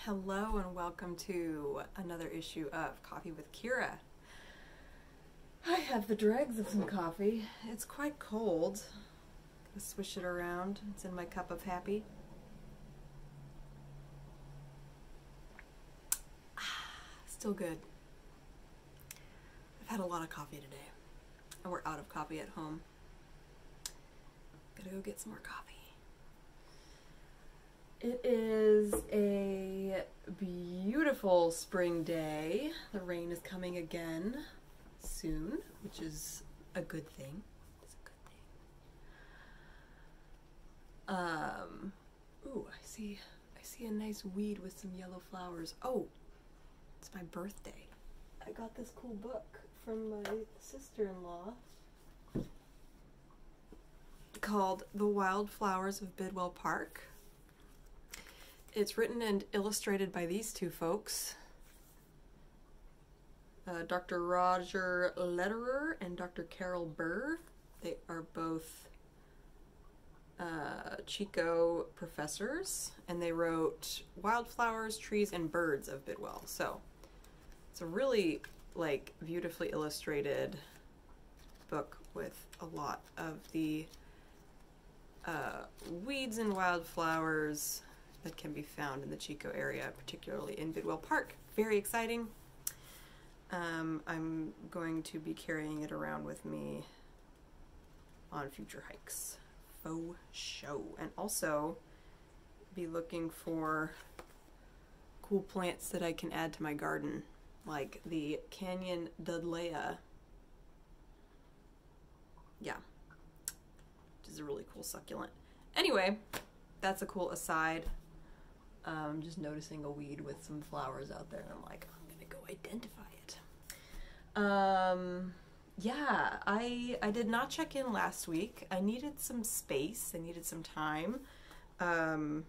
Hello and welcome to another issue of Coffee with Ciara. I have the dregs of some coffee. It's quite cold. Gonna swish it around. It's in my cup of happy. Still good. I've had a lot of coffee today. And we're out of coffee at home. Gotta go get some more coffee. It is a beautiful spring day. The rain is coming again soon, which is a good thing. It's a good thing. Ooh, I see a nice weed with some yellow flowers. Oh, it's my birthday. I got this cool book from my sister-in-law called The Wild Flowers of Bidwell Park. It's written and illustrated by these two folks, Dr. Roger Lederer and Dr. Carol Burr. They are both Chico professors, and they wrote Wildflowers, Trees, and Birds of Bidwell. So it's a really beautifully illustrated book with a lot of the weeds and wildflowers that can be found in the Chico area, particularly in Bidwell Park. Very exciting. I'm going to be carrying it around with me on future hikes. Faux show. And also be looking for cool plants that I can add to my garden, like the Canyon Dudleya. Yeah, which is a really cool succulent. Anyway, that's a cool aside. I'm just noticing a weed with some flowers out there, and I'm like, I'm gonna go identify it. Yeah, I did not check in last week. I needed some space. I needed some time. I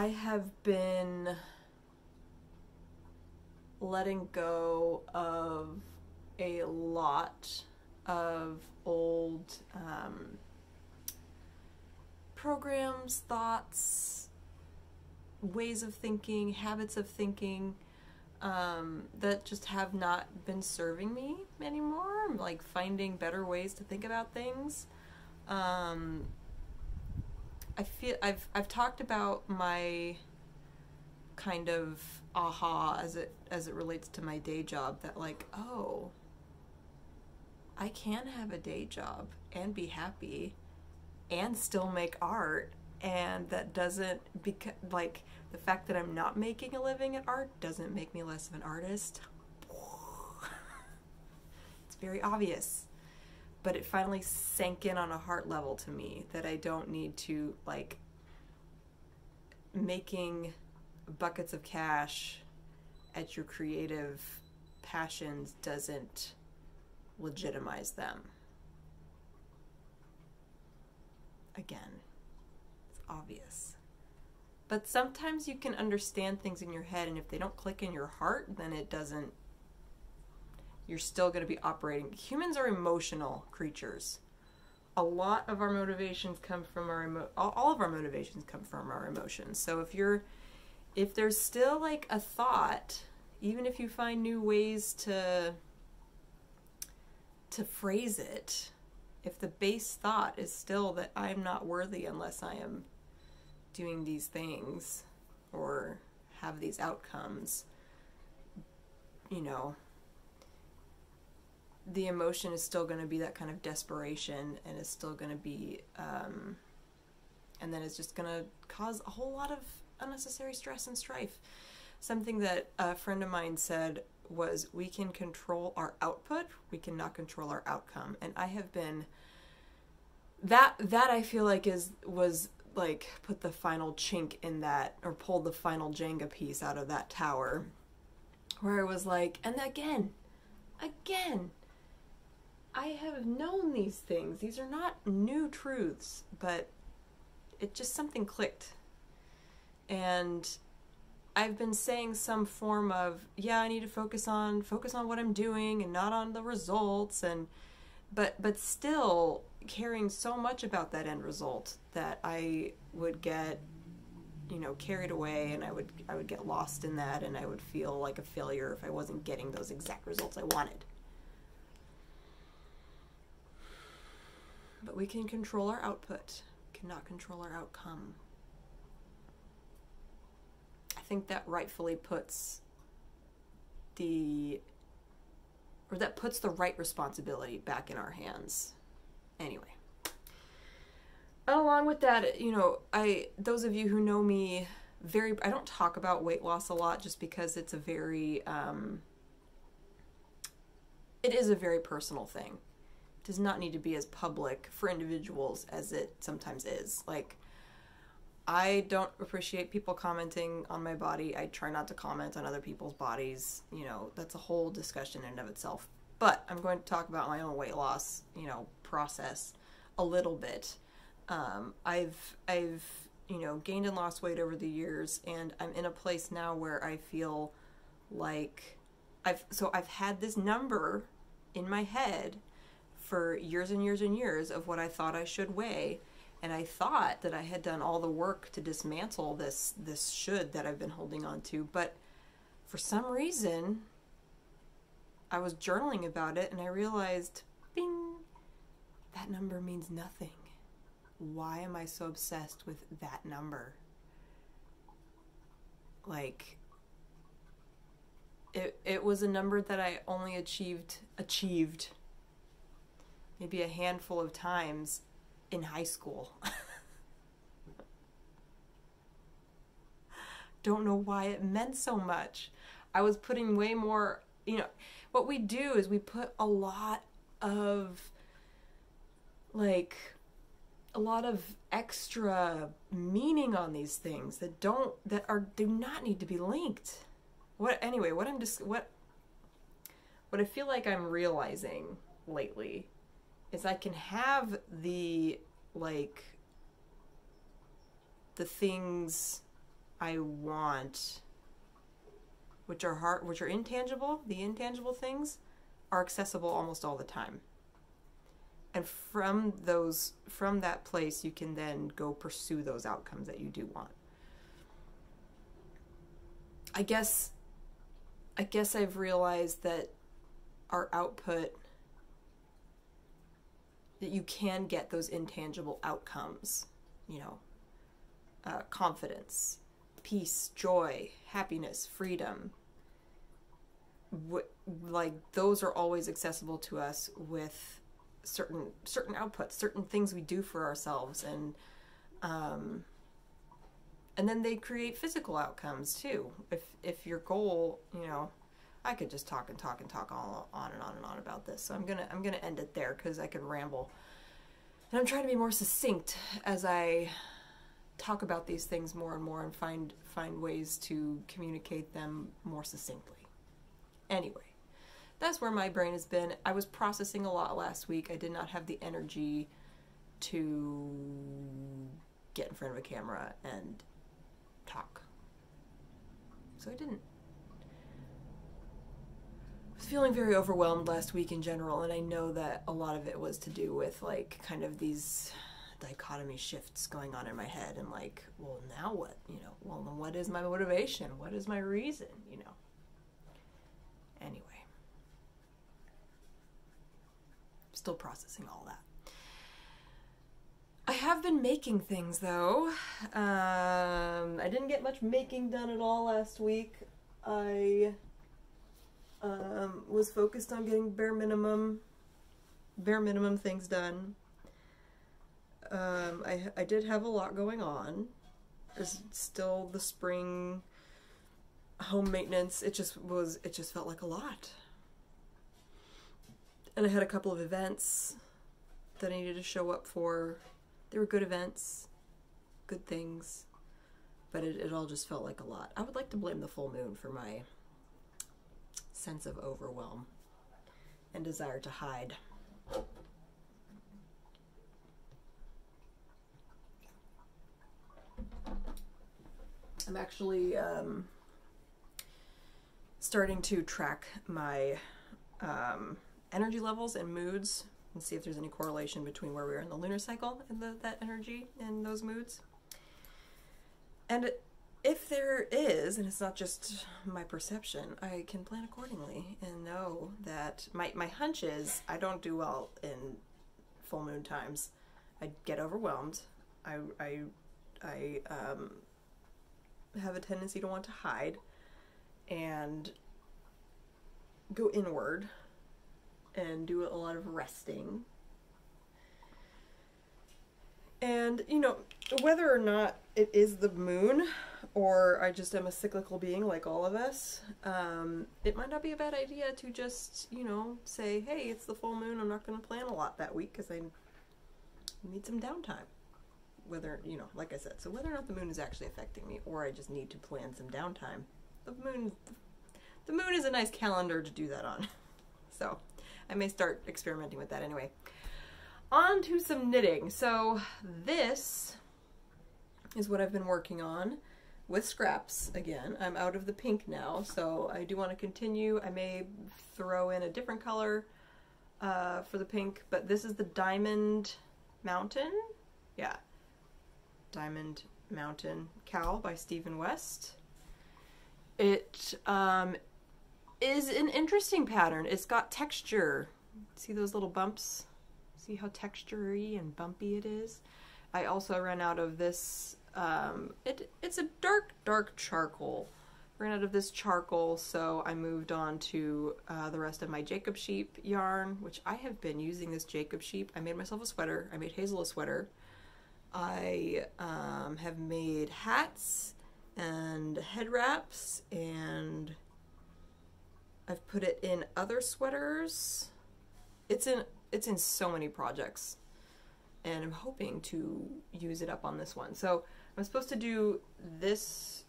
have been letting go of a lot of old programs, thoughts, ways of thinking, habits of thinking that just have not been serving me anymore. I'm like finding better ways to think about things. I feel I've talked about my kind of aha as it relates to my day job, that like, oh, I can have a day job and be happy and still make art, and that doesn't, because like the fact that I'm not making a living at art doesn't make me less of an artist. It's very obvious, but it finally sank in on a heart level to me that I don't need to, like, making buckets of cash at your creative passions doesn't legitimize them. Again, it's obvious. But sometimes you can understand things in your head, and if they don't click in your heart, then it doesn't, you're still going to be operating. Humans are emotional creatures. A lot of our motivations come from all of our motivations come from our emotions. So if there's still like a thought, even if you find new ways to phrase it, if the base thought is still that I'm not worthy unless I am doing these things or have these outcomes, you know, the emotion is still going to be that kind of desperation, and is still going to be, and then it's just going to cause a whole lot of unnecessary stress and strife. Something that a friend of mine said was, we can control our output, we cannot control our outcome. And I have been, that I feel like was like put the final chink in that, or pulled the final Jenga piece out of that tower, where I was like, and again, I have known these things. These are not new truths, but it just, something clicked. And I've been saying some form of, yeah, I need to focus on what I'm doing and not on the results, and but still caring so much about that end result that I would get you know, carried away, and I would get lost in that, and I would feel like a failure if I wasn't getting those exact results I wanted. But we can control our output, cannot control our outcome. I think that rightfully puts the right responsibility back in our hands. Anyway. Along with that, you know, those of you who know me, I don't talk about weight loss a lot just because it's a very, it is a very personal thing. It does not need to be as public for individuals as it sometimes is. Like, I don't appreciate people commenting on my body. I try not to comment on other people's bodies. You know, that's a whole discussion in and of itself. But I'm going to talk about my own weight loss, you know, process a little bit. I've you know, gained and lost weight over the years, and I'm in a place now where I feel like I've had this number in my head for years and years and years of what I thought I should weigh, and I thought that I had done all the work to dismantle this should that I've been holding on to, but for some reason I was journaling about it and I realized, bing, that number means nothing. Why am I so obsessed with that number? Like, it was a number that I only achieved maybe a handful of times in high school. Don't know why it meant so much. I was putting way more, you know, what we do is we put a lot of, like, a lot of extra meaning on these things that do not need to be linked. What I feel like I'm realizing lately is I can have the things I want, which are intangible. The intangible things are accessible almost all the time. And from that place, you can then go pursue those outcomes that you do want. I guess I've realized that our output, that you can get those intangible outcomes, you know, confidence, peace, joy, happiness, freedom. Like, those are always accessible to us with certain outputs, certain things we do for ourselves, and then they create physical outcomes too. If your goal, you know, I could just talk all on and on and on about this, so I'm gonna end it there because I could ramble, and I'm trying to be more succinct as I talk about these things more and more and find ways to communicate them more succinctly. Anyway, that's where my brain has been. I was processing a lot last week. I did not have the energy to get in front of a camera and talk. So I didn't. I was feeling very overwhelmed last week in general, and I know that a lot of it was to do with, like, kind of these dichotomy shifts going on in my head, and like, well, now what? You know, well, then what is my motivation? What is my reason? You know. Anyway. Still processing all that. I have been making things, though. I didn't get much making done at all last week. I was focused on getting bare minimum things done. I did have a lot going on. There's still the spring home maintenance. It just felt like a lot. And I had a couple of events that I needed to show up for. They were good events, good things, but it all just felt like a lot. I would like to blame the full moon for my sense of overwhelm and desire to hide. I'm actually starting to track my energy levels and moods and see if there's any correlation between where we are in the lunar cycle and that energy and those moods. And if there is, and it's not just my perception, I can plan accordingly and know that my hunch is I don't do well in full moon times. I get overwhelmed. I have a tendency to want to hide and go inward and do a lot of resting. And, you know, whether or not it is the moon or I just am a cyclical being like all of us, it might not be a bad idea to just, you know, say, hey, it's the full moon, I'm not going to plan a lot that week because I need some downtime. Whether, you know, like I said, so whether or not the moon is actually affecting me or I just need to plan some downtime, the moon is a nice calendar to do that on. So I may start experimenting with that anyway. On to some knitting. So this is what I've been working on with scraps again. I'm out of the pink now, so I do want to continue. I may throw in a different color for the pink, but this is the Diamond Mountain. Yeah. Diamond Mountain Cowl by Stephen West. It is an interesting pattern. It's got texture. See those little bumps? See how texture-y and bumpy it is? I also ran out of this, it's a dark charcoal. Ran out of this charcoal, so I moved on to the rest of my Jacob Sheep yarn, which I have been using this Jacob Sheep. I made myself a sweater. I made Hazel a sweater. I have made hats and head wraps, and I've put it in other sweaters. It's in so many projects, and I'm hoping to use it up on this one. So I'm supposed to do this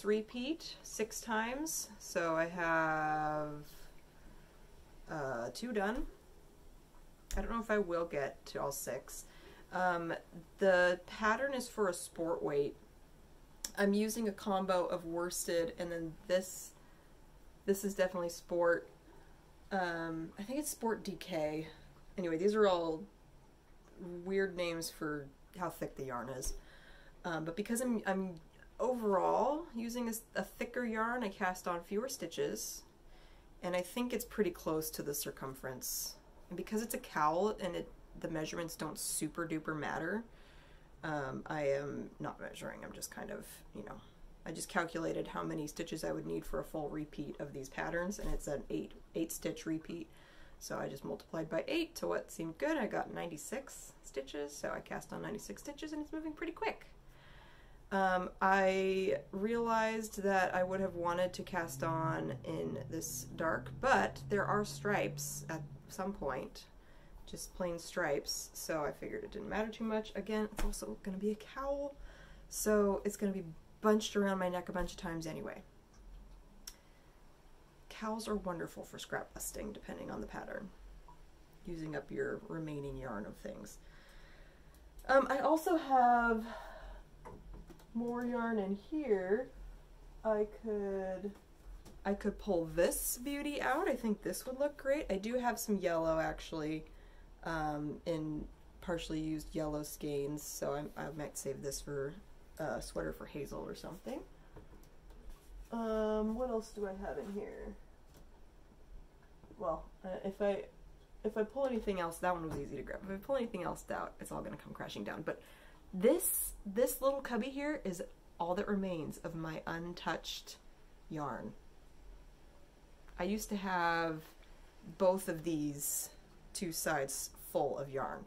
repeat 6 times. So I have 2 done. I don't know if I will get to all 6. The pattern is for a sport weight. I'm using a combo of worsted and then this is definitely sport. I think it's Sport DK. Anyway, these are all weird names for how thick the yarn is. But because I'm overall using a thicker yarn, I cast on fewer stitches, and I think it's pretty close to the circumference. And because it's a cowl and the measurements don't super duper matter, I am not measuring. I'm just kind of, you know, I just calculated how many stitches I would need for a full repeat of these patterns, and it's an 8 stitch repeat. So I just multiplied by 8 to what seemed good. I got 96 stitches, so I cast on 96 stitches, and it's moving pretty quick. I realized that I would have wanted to cast on in this dark, but there are stripes at some point, just plain stripes, so I figured it didn't matter too much. Again, it's also going to be a cowl, so it's going to be bunched around my neck a bunch of times anyway. Cowls are wonderful for scrap busting, depending on the pattern, using up your remaining yarn of things. I also have more yarn in here. I could pull this beauty out. I think this would look great. I do have some yellow actually in partially used yellow skeins, so I might save this for a sweater for Hazel or something. What else do I have in here? Well, if I pull anything else, that one was easy to grab. If I pull anything else out, it's all going to come crashing down. But this little cubby here is all that remains of my untouched yarn. I used to have both of these 2 sides full of yarn.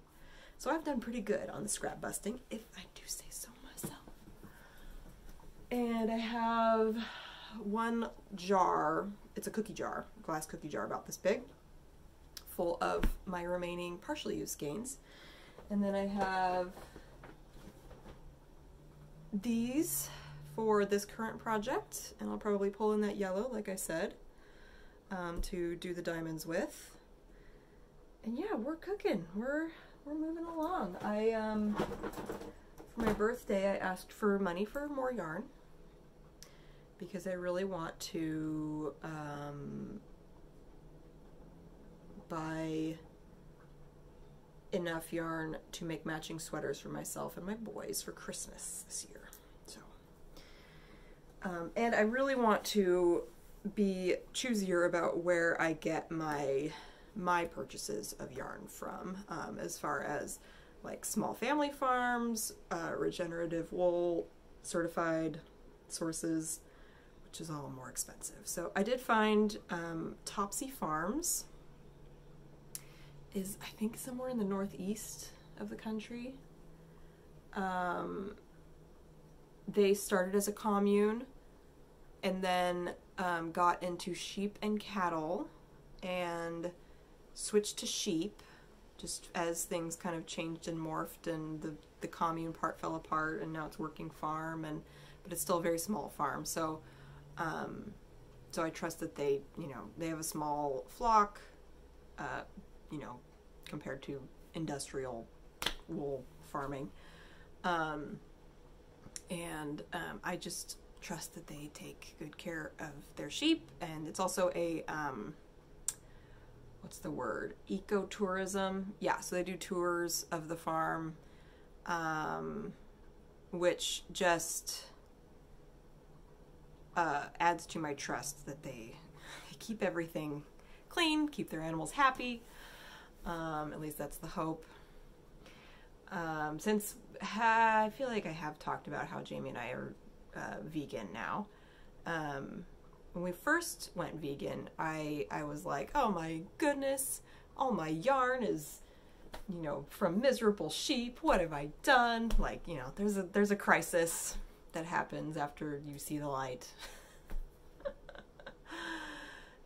So I've done pretty good on the scrap busting, if I do say so myself. And I have one jar, it's a cookie jar, glass cookie jar about this big, full of my remaining partially used skeins. And then I have these for this current project, and I'll probably pull in that yellow, like I said, to do the diamonds with. And yeah, we're cooking. We're moving along. For my birthday, I asked for money for more yarn because I really want to buy enough yarn to make matching sweaters for myself and my boys for Christmas this year. So And I really want to be choosier about where I get my purchases of yarn from, as far as like small family farms, regenerative wool, certified sources, which is all more expensive. So I did find Topsy Farms is, I think, somewhere in the northeast of the country. They started as a commune and then got into sheep and cattle and switched to sheep just as things kind of changed and morphed, and the commune part fell apart, and now it's working farm, but it's still a very small farm. So so I trust that they have a small flock, compared to industrial wool farming. I just trust that they take good care of their sheep, and it's also a, what's the word? Ecotourism. Yeah, so they do tours of the farm, which just adds to my trust that they keep everything clean, keep their animals happy. At least that's the hope. Since I feel like I have talked about how Jamie and I are vegan now. When we first went vegan, I was like, oh my goodness, all my yarn is, from miserable sheep. What have I done? Like, there's a crisis that happens after you see the light.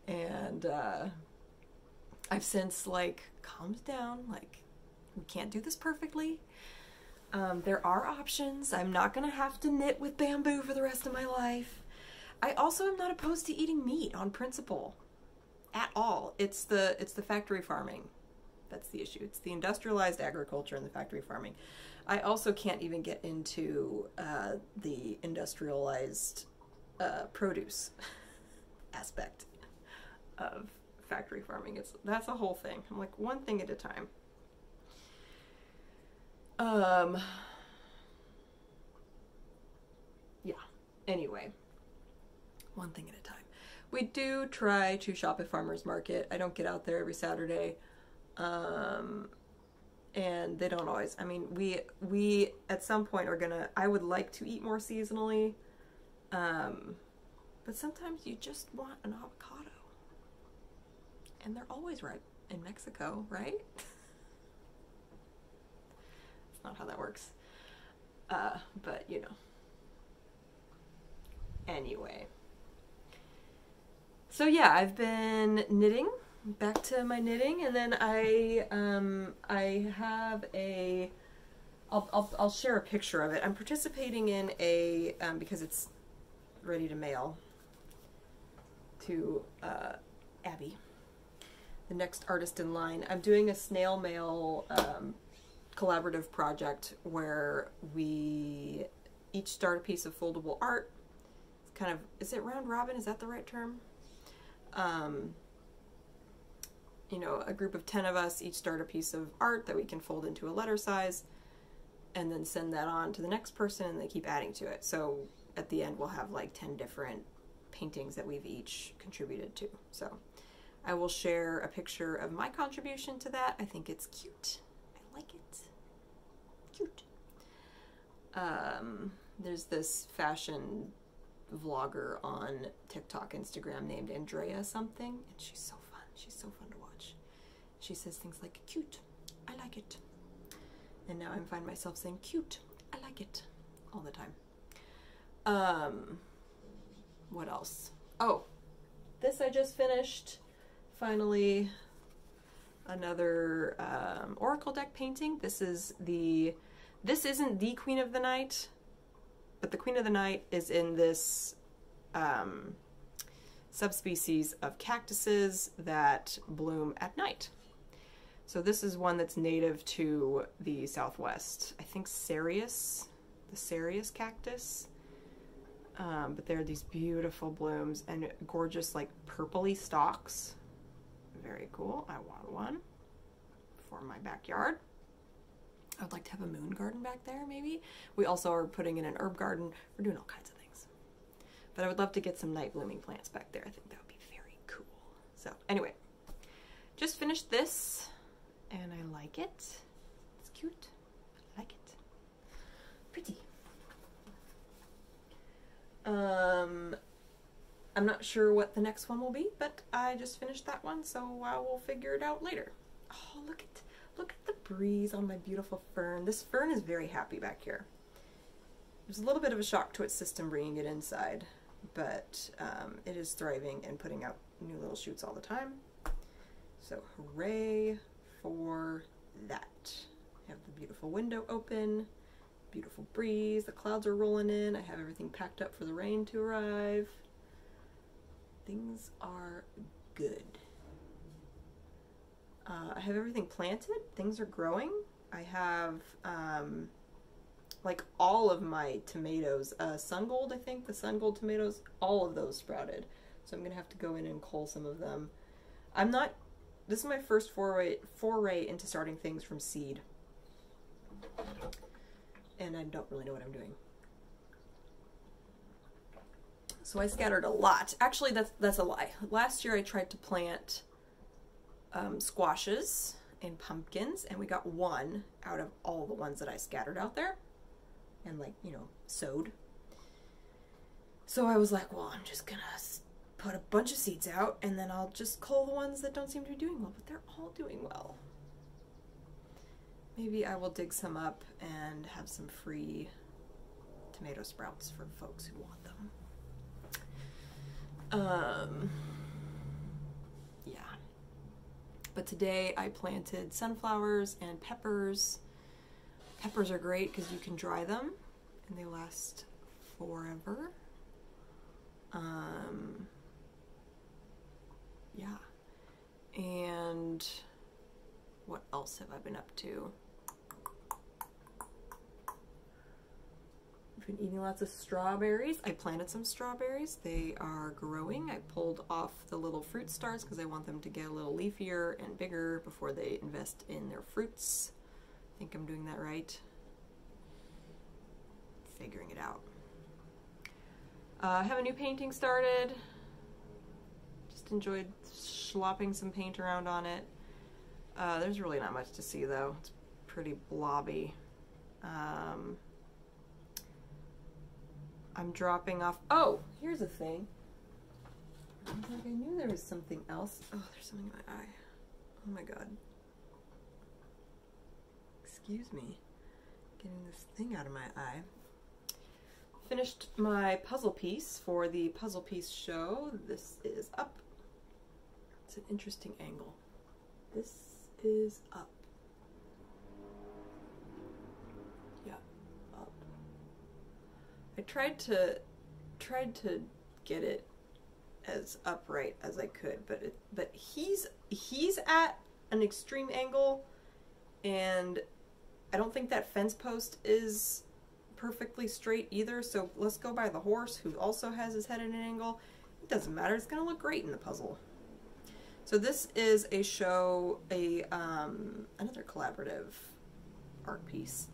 And I've since calmed down, we can't do this perfectly. There are options. I'm not gonna have to knit with bamboo for the rest of my life. I also am not opposed to eating meat on principle at all. It's the factory farming that's the issue. It's the industrialized agriculture and the factory farming. I also can't even get into the industrialized produce aspect of factory farming. That's a whole thing. I'm like, one thing at a time. Yeah, anyway, one thing at a time. We do try to shop at farmers market. I don't get out there every Saturday, and they don't always. I mean, we at some point I would like to eat more seasonally, but sometimes you just want an avocado, and they're always ripe in Mexico, right? Not how that works, but anyway. So yeah, I've been knitting, back to my knitting, and then I have I'll share a picture of it. I'm participating in a because it's ready to mail to Abby, the next artist in line. I'm doing a snail mail collaborative project where we each start a piece of foldable art. It's kind of, is it round robin? Is that the right term? A group of 10 of us each start a piece of art that we can fold into a letter size and then send that on to the next person, and they keep adding to it. So at the end we'll have 10 different paintings that we've each contributed to. So I will share a picture of my contribution to that. I think it's cute. I like it. Cute. There's this fashion vlogger on TikTok, Instagram named Andrea something, and she's so fun. She's so fun to watch. She says things like, cute, I like it. And now I find myself saying, cute, I like it, all the time. What else? Oh, this I just finished, finally, another Oracle deck painting. This isn't the Queen of the Night, but the Queen of the Night is in this subspecies of cactuses that bloom at night. So this is one that's native to the Southwest. I think Cereus, the Cereus cactus. But there are these beautiful blooms and gorgeous purpley stalks. Very cool. I want one for my backyard. I would like to have a moon garden back there, maybe. We also are putting in an herb garden. We're doing all kinds of things. But I would love to get some night blooming plants back there. I think that would be very cool. So anyway, just finished this and I like it. It's cute. I like it. Pretty. I'm not sure what the next one will be, but I just finished that one, so I will figure it out later. Oh, look at the breeze on my beautiful fern. This fern is very happy back here. There's a little bit of a shock to its system bringing it inside, but it is thriving and putting out new little shoots all the time. So hooray for that. I have the beautiful window open, beautiful breeze, the clouds are rolling in, I have everything packed up for the rain to arrive. Things are good. I have everything planted, things are growing. I have like all of my tomatoes, sun gold, I think, the sun gold tomatoes, all of those sprouted. So I'm gonna have to go in and cull some of them. This is my first foray into starting things from seed. And I don't really know what I'm doing. So I scattered a lot. Actually, that's a lie. Last year I tried to plant squashes and pumpkins, and we got one out of all the ones that I scattered out there and, like, you know, sowed. So I was like, well, I'm just gonna put a bunch of seeds out and then I'll just cull the ones that don't seem to be doing well, but they're all doing well. Maybe I will dig some up and have some free tomato sprouts for folks who want them. Yeah. But today I planted sunflowers and peppers. Peppers are great because you can dry them and they last forever. Yeah. And what else have I been up to? I've been eating lots of strawberries. I planted some strawberries. They are growing. I pulled off the little fruit stars because I want them to get a little leafier and bigger before they invest in their fruits. I think I'm doing that right. Figuring it out. I have a new painting started. Just enjoyed slopping some paint around on it. There's really not much to see though. It's pretty blobby. I'm dropping off. Oh, here's a thing. I was like, I knew there was something else. Oh, there's something in my eye. Oh my god. Excuse me. Getting this thing out of my eye. Finished my puzzle piece for the puzzle piece show. This is up. It's an interesting angle. This is up. Yeah, up. I tried to get it as upright as I could, but he's at an extreme angle, and I don't think that fence post is perfectly straight either, so let's go by the horse, who also has his head at an angle. It doesn't matter, it's gonna look great in the puzzle. So this is a show, another collaborative art piece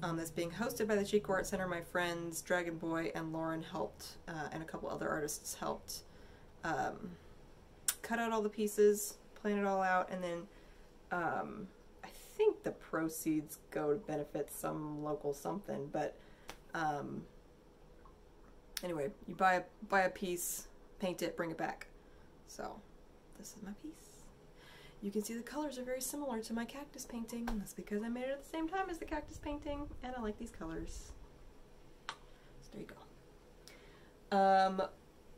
that's being hosted by the Chico Art Center. My friends Dragon Boy and Lauren helped, and a couple other artists helped cut out all the pieces, plan it all out, and then I think the proceeds go to benefit some local something, but anyway, you buy a piece, paint it, bring it back. So this is my piece. You can see the colors are very similar to my cactus painting, and that's because I made it at the same time as the cactus painting, and I like these colors. So there you go.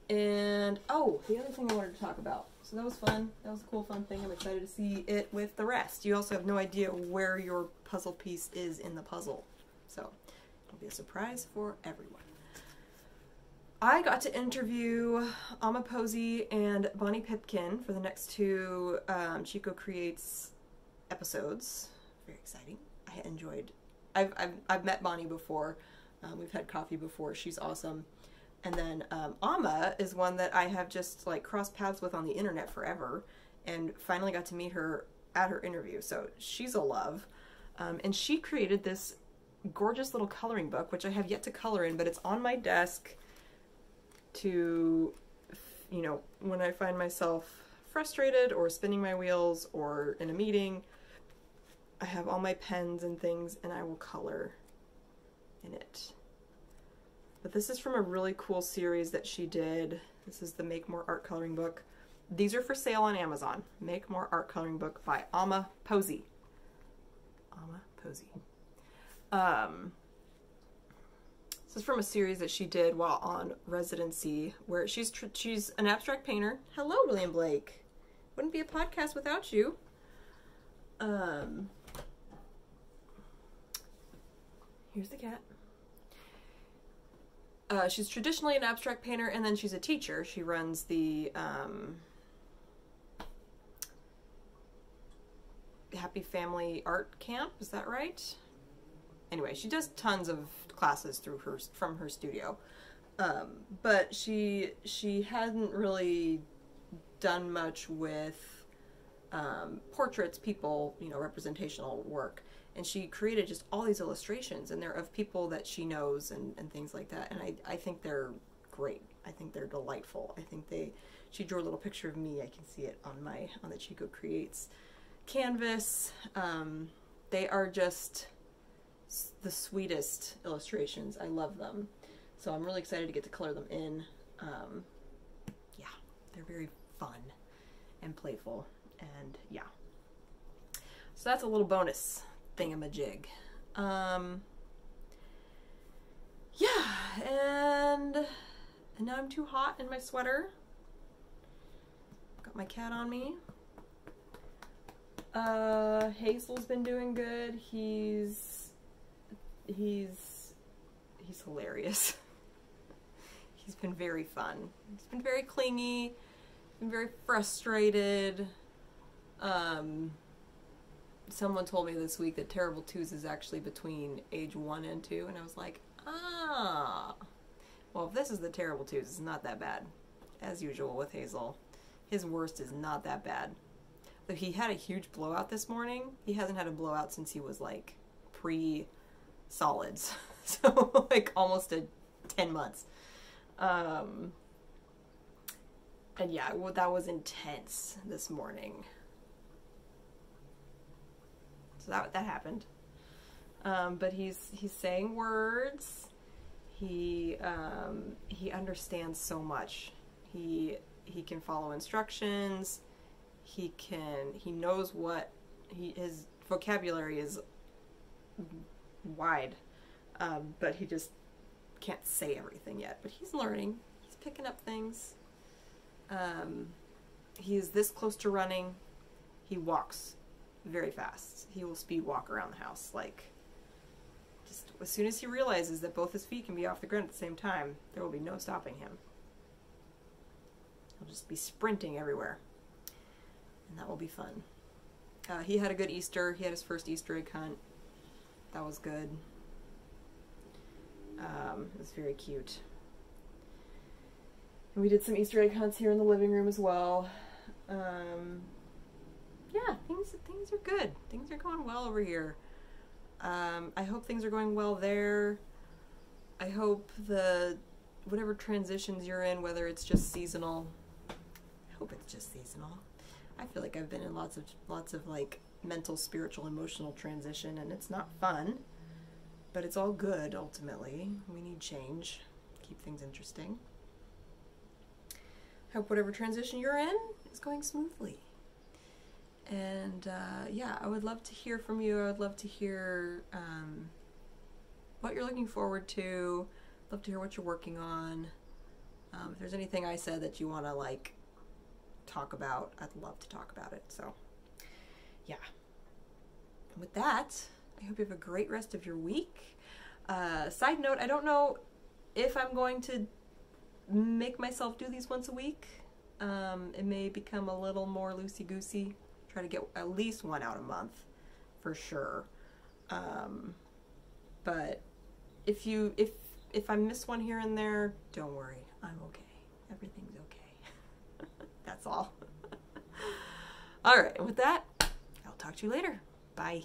And oh, the other thing I wanted to talk about. So that was fun. That was a cool, fun thing. I'm excited to see it with the rest. You also have no idea where your puzzle piece is in the puzzle, so it'll be a surprise for everyone. I got to interview Amma Posey and Bonnie Pipkin for the next two Chico Creates episodes. Very exciting. I enjoyed. I've met Bonnie before. We've had coffee before. She's awesome. And then Amma is one that I have just like crossed paths with on the internet forever, and finally got to meet her at her interview. So she's a love, and she created this gorgeous little coloring book, which I have yet to color in, but it's on my desk. to, you know, when I find myself frustrated or spinning my wheels or in a meeting, I have all my pens and things and I will color in it. But this is from a really cool series that she did. This is the Make More Art Coloring book. These are for sale on Amazon. Make More Art Coloring book by Ama Posey. Ama Posey. This is from a series that she did while on residency, where she's an abstract painter. Hello, William Blake. Wouldn't be a podcast without you. Here's the cat. She's traditionally an abstract painter, and then she's a teacher. She runs the Happy Family Art Camp. Is that right? Anyway, she does tons of classes from her studio, but she hadn't really done much with portraits, people, you know, representational work. And she created just all these illustrations, and they're of people that she knows and things like that. And I think they're great. I think they're delightful. I think she drew a little picture of me. I can see it on the Chico Creates canvas. They are just the sweetest illustrations. I love them. So I'm really excited to get to color them in. Yeah, they're very fun and playful. And yeah. So that's a little bonus thingamajig. Yeah, and now I'm too hot in my sweater. Got my cat on me. Hazel's been doing good. He's hilarious. He's been very fun. He's been very clingy, been very frustrated. Someone told me this week that Terrible Twos is actually between age 1 and 2, and I was like, ah. Well, if this is the Terrible Twos, it's not that bad. As usual with Hazel. His worst is not that bad. Though he had a huge blowout this morning. He hasn't had a blowout since he was like pre-solids. So like almost 10 months. And yeah, that was intense this morning. So that happened. But he's saying words. He understands so much. He can follow instructions. He knows what his vocabulary is wide. But he just can't say everything yet. But he's learning. He's picking up things. He is this close to running. He walks very fast. He will speed walk around the house. Like, just as soon as he realizes that both his feet can be off the ground at the same time, there will be no stopping him. He'll just be sprinting everywhere. And that will be fun. He had a good Easter. He had his first Easter egg hunt. That was good. It was very cute. And we did some Easter egg hunts here in the living room as well. Yeah, things are good. Things are going well over here. I hope things are going well there. I hope whatever transitions you're in, whether it's just seasonal, I hope it's just seasonal. I feel like I've been in lots of like mental, spiritual, emotional transition, and it's not fun, but it's all good ultimately. We need change. Keep things interesting. I hope whatever transition you're in is going smoothly. And yeah, I would love to hear from you. I would love to hear what you're looking forward to. Love to hear what you're working on. If there's anything I said that you want to like talk about, I'd love to talk about it. So yeah. And with that, I hope you have a great rest of your week. Side note, I don't know if I'm going to make myself do these once a week. It may become a little more loosey-goosey. Try to get at least one out a month for sure. But if I miss one here and there, don't worry. I'm okay. Everything's okay. That's all. All right. And with that, I'll talk to you later. Bye.